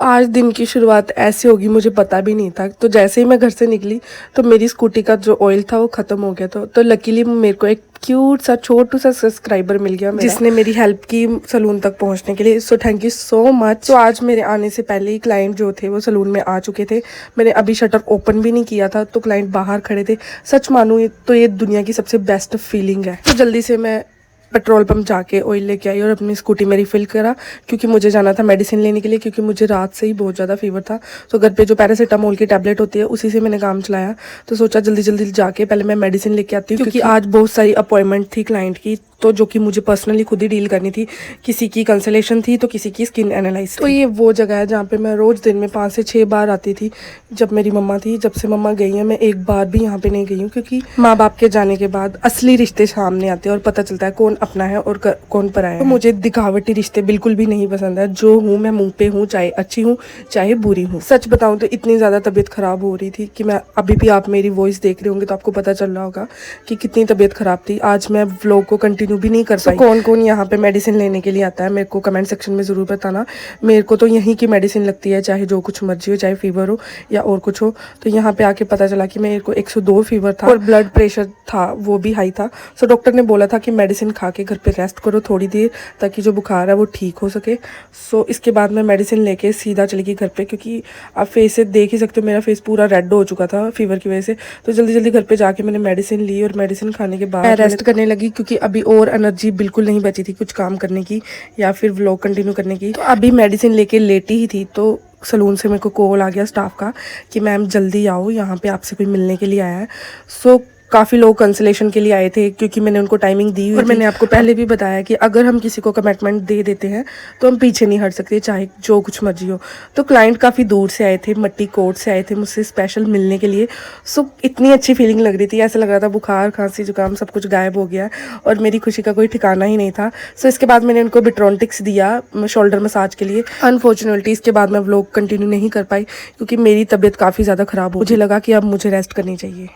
आज दिन की शुरुआत ऐसे होगी मुझे पता भी नहीं था। तो जैसे ही मैं घर से निकली तो मेरी स्कूटी का जो ऑयल था वो ख़त्म हो गया था। तो लकीली मेरे को एक क्यूट सा छोटू सा सब्सक्राइबर मिल गया जिसने मेरी हेल्प की सलून तक पहुंचने के लिए। So thank you so much. तो आज मेरे आने से पहले ही क्लाइंट जो थे वो सलून में आ चुके थे। मैंने अभी शटर ओपन भी नहीं किया था तो क्लाइंट बाहर खड़े थे। सच मानूँ तो ये दुनिया की सबसे बेस्ट फीलिंग है। तो जल्दी से मैं पेट्रोल पंप जाके ऑयल लेके आई और अपनी स्कूटी में रिफ़िल करा क्योंकि मुझे जाना था मेडिसिन लेने के लिए, क्योंकि मुझे रात से ही बहुत ज़्यादा फीवर था। तो घर पे जो पैरासीटामोल की टैबलेट होती है उसी से मैंने काम चलाया। तो सोचा जल्दी जल्दी जाके पहले मैं मेडिसिन लेके आती हूँ क्योंकि आज बहुत सारी अपॉइंटमेंट थी क्लाइंट की, तो जो कि मुझे पर्सनली खुद ही डील करनी थी। किसी की कंसल्टेशन थी तो किसी की स्किन एनालाइज। तो ये वो जगह है जहाँ पे मैं रोज़ दिन में 5 से 6 बार आती थी जब मेरी मम्मा थी। जब से मम्मा गई है मैं एक बार भी यहाँ पे नहीं गई हूँ, क्योंकि माँ बाप के जाने के बाद असली रिश्ते सामने आते हैं और पता चलता है कौन अपना है और कौन पराया है। तो मुझे दिखावटी रिश्ते बिल्कुल भी नहीं पसंद है। जो हूँ मैं मुँह पे हूँ, चाहे अच्छी हूँ चाहे बुरी हूँ। सच बताऊँ तो इतनी ज़्यादा तबीयत ख़राब हो रही थी कि मैं अभी भी, आप मेरी वॉइस देख रहे होंगे तो आपको पता चल रहा होगा कि कितनी तबीयत ख़राब थी। आज मैं व्लॉग को कंटिन्यू भी नहीं कर पाई। कौन कौन यहाँ पे मेडिसिन लेने के लिए आता है मेरे को कमेंट सेक्शन में ज़रूर बताना। मेरे को तो यहीं की मेडिसिन लगती है, चाहे जो कुछ मर्जी हो, चाहे फीवर हो या और कुछ हो। तो यहाँ पे आके पता चला कि मेरे को 102 फीवर था और ब्लड प्रेशर था वो भी हाई था। सो डॉक्टर ने बोला था कि मेडिसिन खा के घर पे रेस्ट करो थोड़ी देर ताकि जो बुखार है वो ठीक हो सके। सो इसके बाद मैं मेडिसिन लेके सीधा चली गई घर पे, क्योंकि आप फेस से देख ही सकते हो मेरा फेस पूरा रेड हो चुका था फीवर की वजह से। तो जल्दी जल्दी घर पे जाके मैंने मेडिसिन ली और मेडिसिन खाने के बाद रेस्ट करने लगी, क्योंकि अभी और एनर्जी बिल्कुल नहीं बची थी कुछ काम करने की या फिर व्लॉग कंटिन्यू करने की। तो अभी मेडिसिन लेके लेटी ही थी तो सलून से मेरे को कॉल आ गया स्टाफ का कि मैम जल्दी आओ, यहाँ पे आपसे कोई मिलने के लिए आया है। सो काफ़ी लोग कंसलेशन के लिए आए थे क्योंकि मैंने उनको टाइमिंग दी हुई और मैंने आपको पहले भी बताया कि अगर हम किसी को कमिटमेंट दे देते हैं तो हम पीछे नहीं हट सकते, चाहे जो कुछ मर्जी हो। तो क्लाइंट काफ़ी दूर से आए थे, मट्टी कोट से आए थे मुझसे स्पेशल मिलने के लिए। सो इतनी अच्छी फीलिंग लग रही थी, ऐसा लग रहा था बुखार खांसी जुकाम सब कुछ गायब हो गया और मेरी खुशी का कोई ठिकाना ही नहीं था। सो इसके बाद मैंने उनको बिट्रोनिक्स दिया शोल्डर मसाज के लिए। अनफॉर्चुनेटली इसके बाद मैं व्लॉग कंटिन्यू नहीं कर पाई क्योंकि मेरी तबीयत काफ़ी ज़्यादा ख़राब हो। मुझे लगा कि अब मुझे रेस्ट करनी चाहिए।